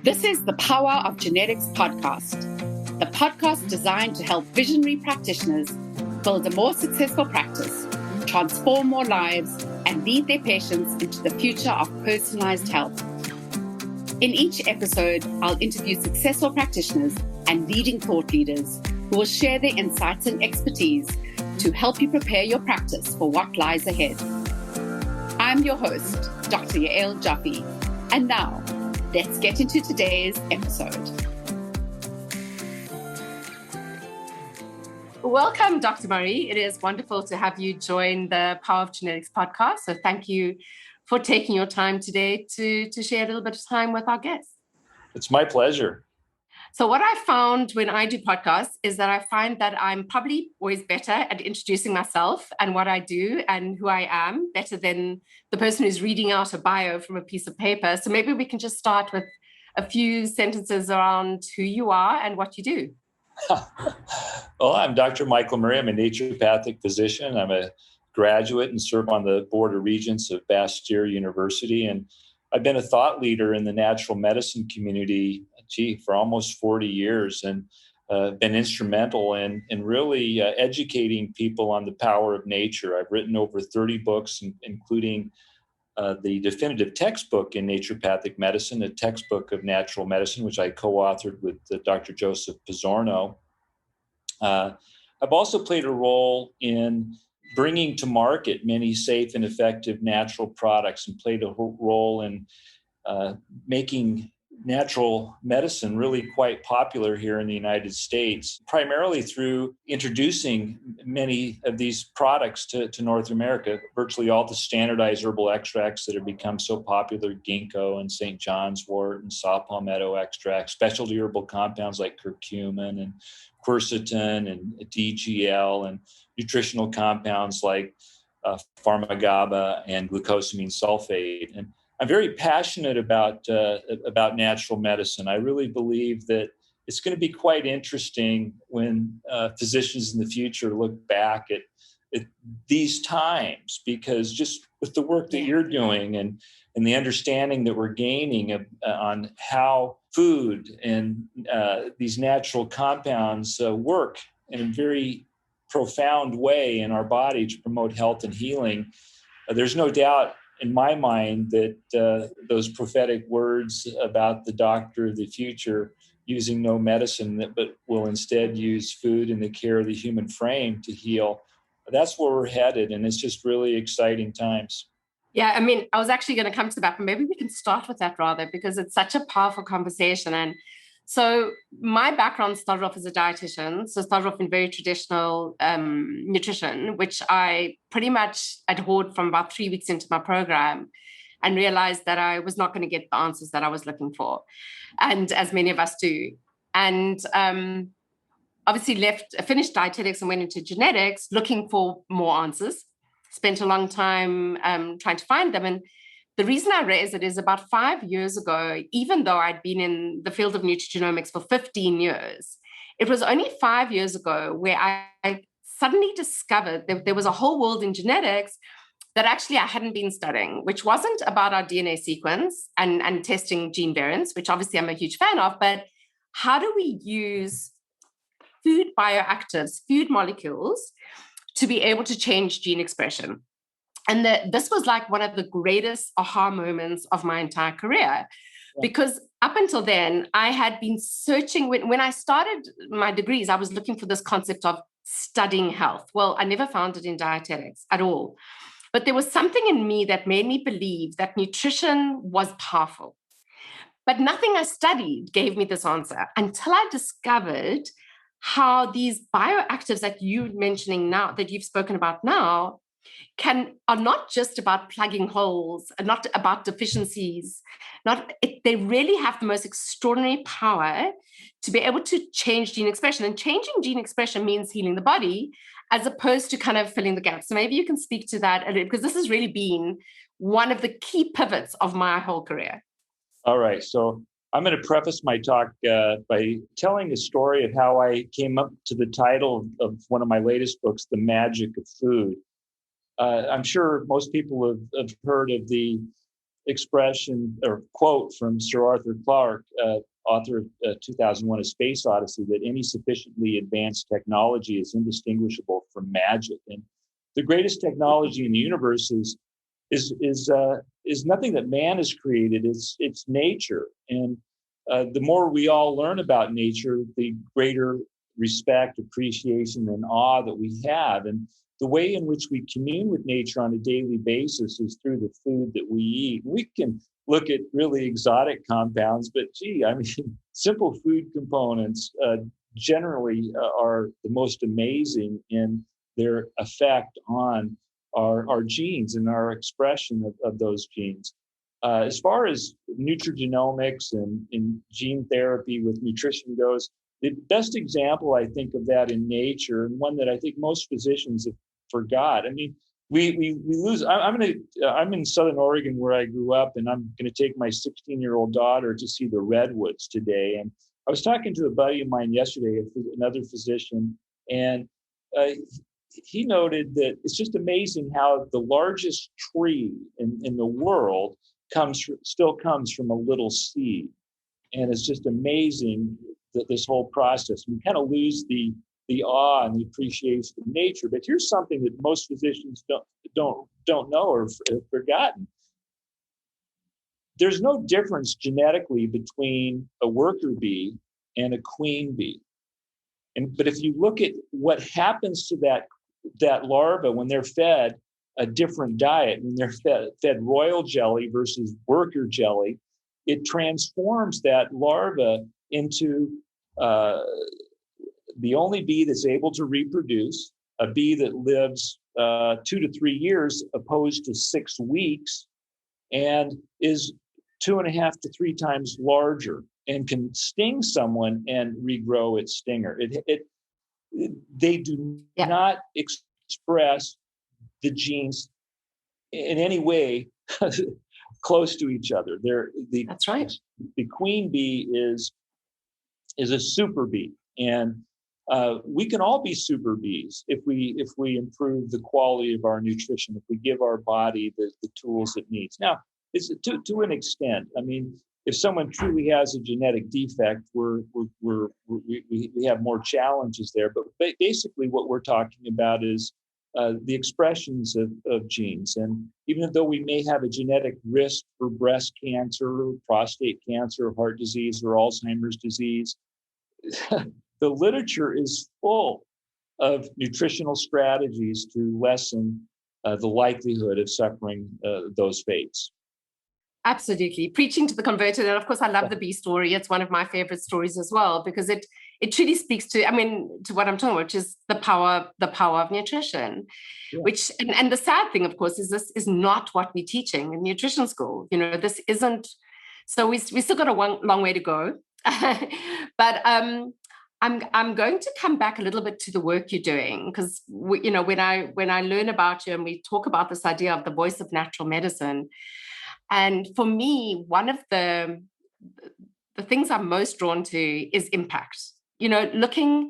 This is the Power of Genetics podcast, the podcast designed to help visionary practitioners build a more successful practice, transform more lives, and lead their patients into the future of personalized health. In each episode, I'll interview successful practitioners and leading thought leaders who will share their insights and expertise to help you prepare your practice for what lies ahead. I'm your host, Dr. Yael Jaffe, and now, let's get into today's episode. Welcome, Dr. Murray. It is wonderful to have you join the Power of Genetics podcast. So thank you for taking your time today to share a little bit of time with our guests. It's my pleasure. So what I found when I do podcasts is that I find that I'm probably always better at introducing myself and what I do and who I am, better than the person who's reading out a bio from a piece of paper. So maybe we can just start with a few sentences around who you are and what you do. Well, I'm Dr. Michael Murray. I'm a naturopathic physician. I'm a graduate and serve on the Board of Regents of Bastyr University. And I've been a thought leader in the natural medicine community, for almost 40 years, and been instrumental in really educating people on the power of nature. I've written over 30 books, including the definitive textbook in naturopathic medicine, a textbook of natural medicine, which I co-authored with Dr. Joseph Pizzorno. I've also played a role in bringing to market many safe and effective natural products, and played a role in making natural medicine really quite popular here in the United States, primarily through introducing many of these products to North America. Virtually all the standardized herbal extracts that have become so popular, Ginkgo and St. John's wort and saw palmetto extract, specialty herbal compounds like curcumin and quercetin and DGL, and nutritional compounds like PharmaGABA and glucosamine sulfate. And I'm very passionate about natural medicine. I really believe that it's going to be quite interesting when physicians in the future look back at these times, because just with the work that you're doing and the understanding that we're gaining on how food and these natural compounds work in a very profound way in our body to promote health and healing, there's no doubt in my mind that those prophetic words about the doctor of the future using no medicine, but will instead use food and the care of the human frame to heal, that's where we're headed. And it's just really exciting times. Yeah, I mean, I was actually going to come to that, but maybe we can start with that rather, because it's such a powerful conversation. And so my background started off as a dietitian, so started off in very traditional nutrition, which I pretty much adhered from about 3 weeks into my program, and realized that I was not going to get the answers that I was looking for, and as many of us do. And obviously finished dietetics and went into genetics looking for more answers, spent a long time trying to find them. And the reason I raise it is about 5 years ago, even though I'd been in the field of nutrigenomics for 15 years, it was only 5 years ago where I suddenly discovered that there was a whole world in genetics that actually I hadn't been studying, which wasn't about our DNA sequence and testing gene variants, which obviously I'm a huge fan of, but how do we use food bioactives, food molecules, to be able to change gene expression? And this was like one of the greatest aha moments of my entire career, because up until then, I had been searching. When I started my degrees, I was looking for this concept of studying health. Well, I never found it in dietetics at all. But there was something in me that made me believe that nutrition was powerful. But nothing I studied gave me this answer until I discovered how these bioactives that you're mentioning now, that you've spoken about now, are not just about plugging holes and not about deficiencies. They really have the most extraordinary power to be able to change gene expression. And changing gene expression means healing the body, as opposed to kind of filling the gaps. So maybe you can speak to that a little, because this has really been one of the key pivots of my whole career. All right. So I'm going to preface my talk by telling a story of how I came up to the title of one of my latest books, The Magic of Food. I'm sure most people have heard of the expression or quote from Sir Arthur Clarke, author of 2001: A Space Odyssey, that any sufficiently advanced technology is indistinguishable from magic. And the greatest technology in the universe is nothing that man has created. It's nature. And the more we all learn about nature, the greater respect, appreciation, and awe that we have. And the way in which we commune with nature on a daily basis is through the food that we eat. We can look at really exotic compounds, but simple food components generally are the most amazing in their effect on our genes and our expression of those genes. As far as nutrigenomics and gene therapy with nutrition goes, the best example I think of that in nature, and one that I think most physicians have forgot. We lose. I'm in Southern Oregon where I grew up, and I'm going to take my 16-year-old daughter to see the redwoods today. And I was talking to a buddy of mine yesterday, another physician, and he noted that it's just amazing how the largest tree in the world still comes from a little seed. And it's just amazing that this whole process, we kind of lose the awe and the appreciation of nature. But here's something that most physicians don't know or have forgotten. There's no difference genetically between a worker bee and a queen bee. But if you look at what happens to that larva when they're fed a different diet, when they're fed royal jelly versus worker jelly, it transforms that larva into the only bee that's able to reproduce, a bee that lives 2 to 3 years opposed to 6 weeks, and is 2.5 to 3 times larger and can sting someone and regrow its stinger. They do not express the genes in any way close to each other. That's right. The queen bee is a super bee, and we can all be super bees if we improve the quality of our nutrition, if we give our body the tools it needs. Now, it's to an extent. If someone truly has a genetic defect, we have more challenges there. But basically, what we're talking about is the expressions of genes. And even though we may have a genetic risk for breast cancer, prostate cancer, heart disease, or Alzheimer's disease, the literature is full of nutritional strategies to lessen the likelihood of suffering those fates. Absolutely. Preaching to the converted. And of course, I love the bee story. It's one of my favorite stories as well, because it truly speaks to what I'm talking about, which is the power of nutrition. Yeah. Which, and the sad thing, of course, is this is not what we're teaching in nutrition school. This isn't, so we still got a long way to go. But I'm going to come back a little bit to the work you're doing, because when I learn about you and we talk about this idea of the voice of natural medicine, and for me, one of the things I'm most drawn to is impact. Looking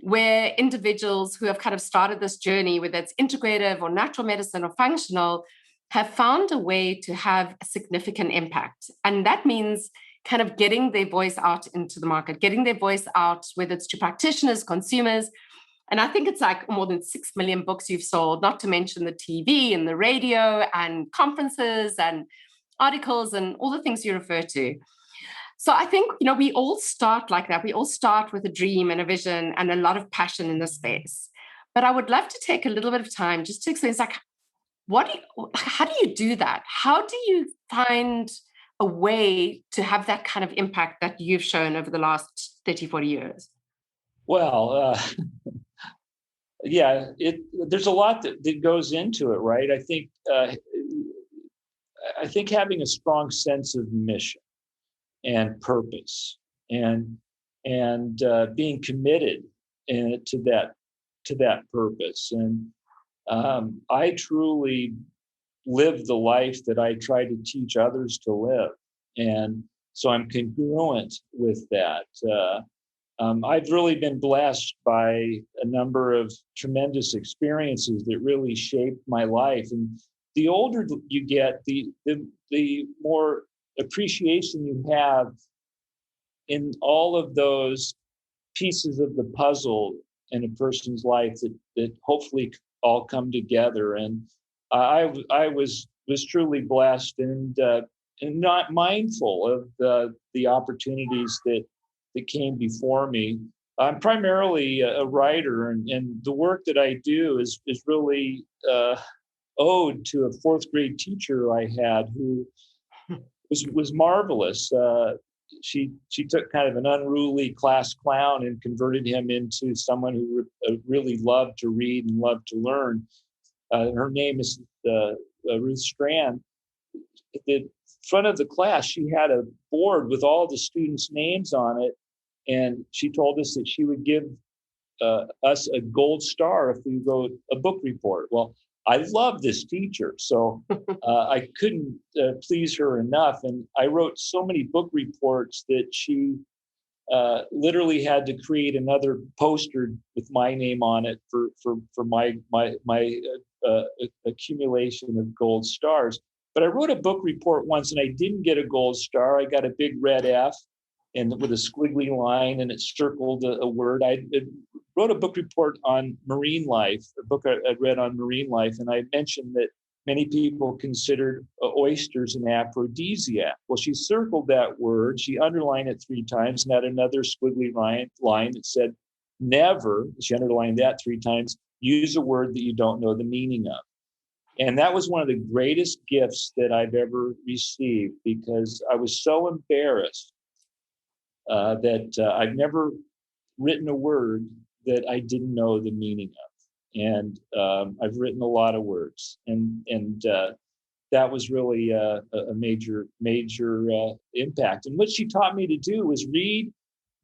where individuals who have kind of started this journey, whether it's integrative or natural medicine or functional, have found a way to have a significant impact. And that means kind of getting their voice out into the market, getting their voice out, whether it's to practitioners, consumers. And I think it's like more than 6 million books you've sold, not to mention the TV and the radio and conferences and articles and all the things you refer to. So I think, we all start like that. We all start with a dream and a vision and a lot of passion in this space. But I would love to take a little bit of time just to explain, how do you do that? How do you find a way to have that kind of impact that you've shown over the last 30, 40 years? Well, there's a lot that goes into it, right? I think having a strong sense of mission and purpose and being committed to that purpose. And I truly live the life that I try to teach others to live. And so I'm congruent with that. I've really been blessed by a number of tremendous experiences that really shaped my life. And the older you get, the the more appreciation you have in all of those pieces of the puzzle in a person's life that hopefully all come together. And I was truly blessed and not mindful of the opportunities that came before me. I'm primarily a writer, and the work that I do is really owed to a fourth grade teacher I had who was marvelous. She took kind of an unruly class clown and converted him into someone who really loved to read and loved to learn. Her name is Ruth Strand. At the front of the class, she had a board with all the students' names on it, and she told us that she would give us a gold star if we wrote a book report. Well, I love this teacher, so I couldn't please her enough. And I wrote so many book reports that she literally had to create another poster with my name on it for my accumulation of gold stars. But I wrote a book report once, and I didn't get a gold star. I got a big red F, and with a squiggly line, and it circled a word. I wrote a book report on marine life, a book I read on marine life, and I mentioned that many people considered oysters an aphrodisiac. Well, she circled that word, she underlined it 3 times, and had another squiggly line that said, never, she underlined that 3 times, use a word that you don't know the meaning of. And that was one of the greatest gifts that I've ever received, because I was so embarrassed that I've never written a word that I didn't know the meaning of. And I've written a lot of words, and that was really a major impact. And what she taught me to do was read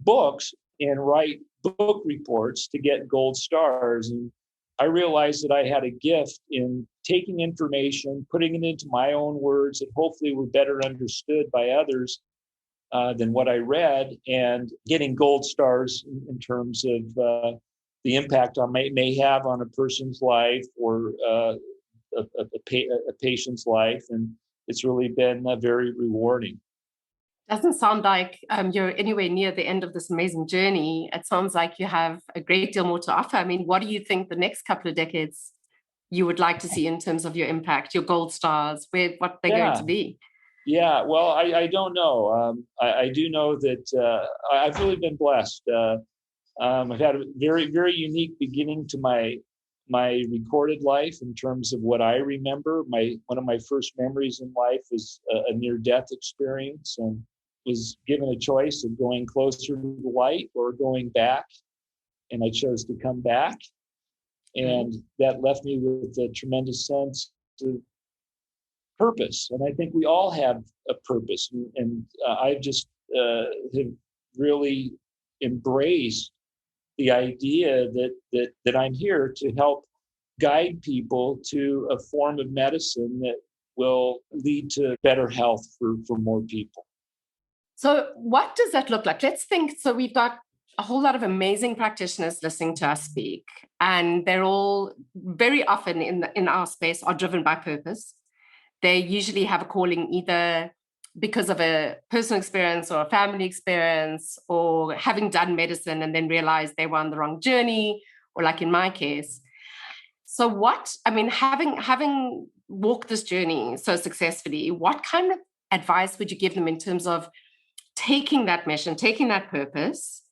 books and write book reports to get gold stars. And I realized that I had a gift in taking information, putting it into my own words that hopefully were better understood by others than what I read, and getting gold stars in terms of the impact I may have on a person's life or a patient's life. And it's really been very rewarding. Doesn't sound like you're anywhere near the end of this amazing journey. It sounds like you have a great deal more to offer. I mean, what do you think the next couple of decades you would like to see in terms of your impact, your gold stars, what they're going to be? Yeah, well, I don't know. I do know that I've really been blessed. I've had a very, very unique beginning to my recorded life in terms of what I remember. One of my first memories in life was a near-death experience, and was given a choice of going closer to the light or going back, and I chose to come back. And that left me with a tremendous sense of purpose. And I think we all have a purpose. And I just have really embraced the idea that I'm here to help guide people to a form of medicine that will lead to better health for more people. So what does that look like? Let's think. So we've got a whole lot of amazing practitioners listening to us speak, and they're all very often in our space are driven by purpose. They usually have a calling either because of a personal experience or a family experience, or having done medicine and then realize they were on the wrong journey, or like in my case. So having walked this journey so successfully, what kind of advice would you give them in terms of taking that mission, taking that purpose,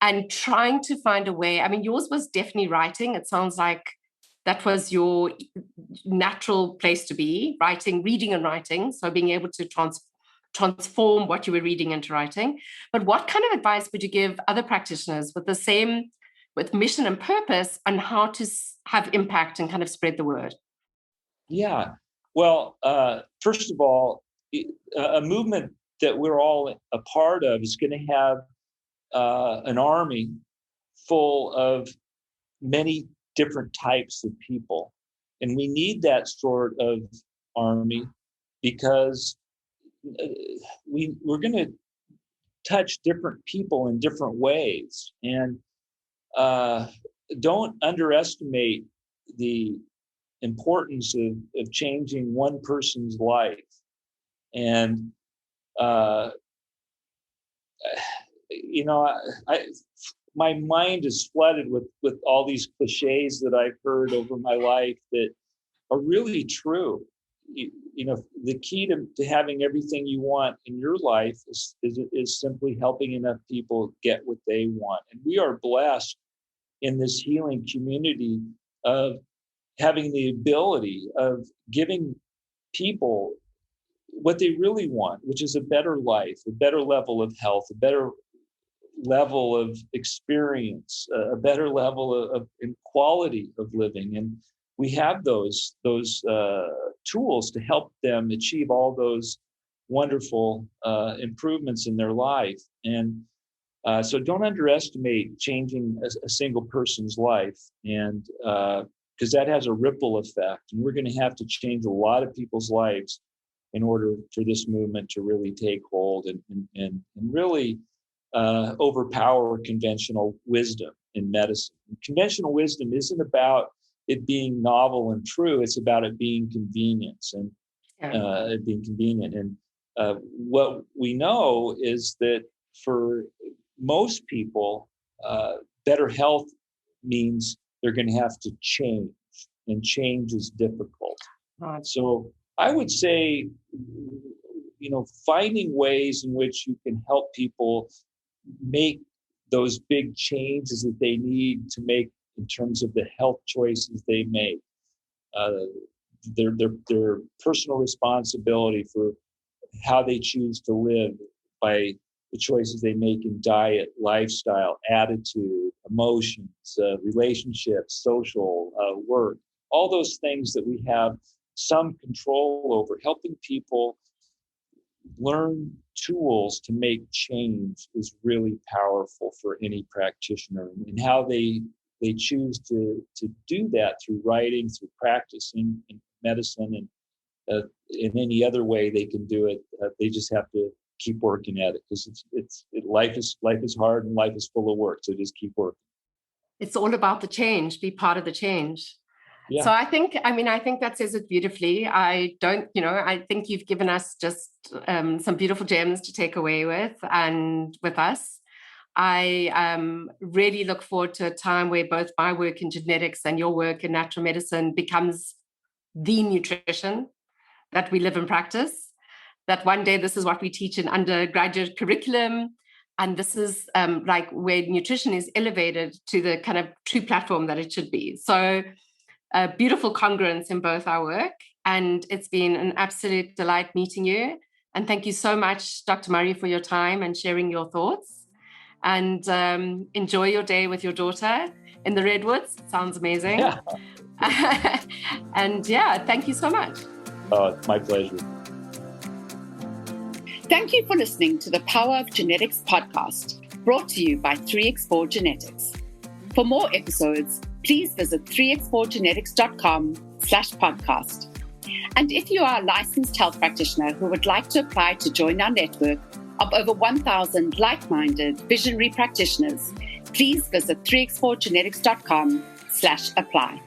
and trying to find a way? I mean, yours was definitely writing. It sounds like that was your natural place to be, reading and writing. So being able to transform what you were reading into writing. But what kind of advice would you give other practitioners with mission and purpose on how to have impact and kind of spread the word? Yeah. Well, first of all, a movement that we're all a part of is going to have an army full of many different types of people. And we need that sort of army, because we're going to touch different people in different ways. And don't underestimate the importance of changing one person's life. And, my mind is flooded with all these cliches that I've heard over my life that are really true. The key to having everything you want in your life is simply helping enough people get what they want. And we are blessed in this healing community of having the ability of giving people what they really want, which is a better life, a better level of health, a better level of experience, a better level of quality of living. And we have those tools to help them achieve all those wonderful improvements in their life. And so don't underestimate changing a single person's life, and because that has a ripple effect. And we're going to have to change a lot of people's lives in order for this movement to really take hold and really overpower conventional wisdom in medicine. Conventional wisdom isn't about it being novel and true. It's about it being convenient and it being convenient. And what we know is that for most people, better health means they're going to have to change, and change is difficult. So I would say, finding ways in which you can help people make those big changes that they need to make in terms of the health choices they make, their personal responsibility for how they choose to live by the choices they make in diet, lifestyle, attitude, emotions, relationships, social, work, all those things that we have some control over. Helping people learn tools to make change is really powerful for any practitioner, and how they choose to do that through writing, through practicing in medicine, and in any other way they can do it. They just have to keep working at it, because life is hard and life is full of work. So just keep working. It's all about the change. Be part of the change. Yeah. So I think that says it beautifully. I think you've given us just some beautiful gems to take away with us. I really look forward to a time where both my work in genetics and your work in natural medicine becomes the nutrition that we live and practice. That one day this is what we teach in undergraduate curriculum. And this is like where nutrition is elevated to the kind of true platform that it should be. So a beautiful congruence in both our work. And it's been an absolute delight meeting you. And thank you so much, Dr. Murray, for your time and sharing your thoughts. And enjoy your day with your daughter in the Redwoods. It sounds amazing. Yeah. And thank you so much. Oh, it's my pleasure. Thank you for listening to the Power of Genetics podcast, brought to you by 3x4 Genetics. For more episodes, please visit 3x4genetics.com/podcast. And if you are a licensed health practitioner who would like to apply to join our network of over 1,000 like-minded visionary practitioners, please visit 3x4genetics.com/apply.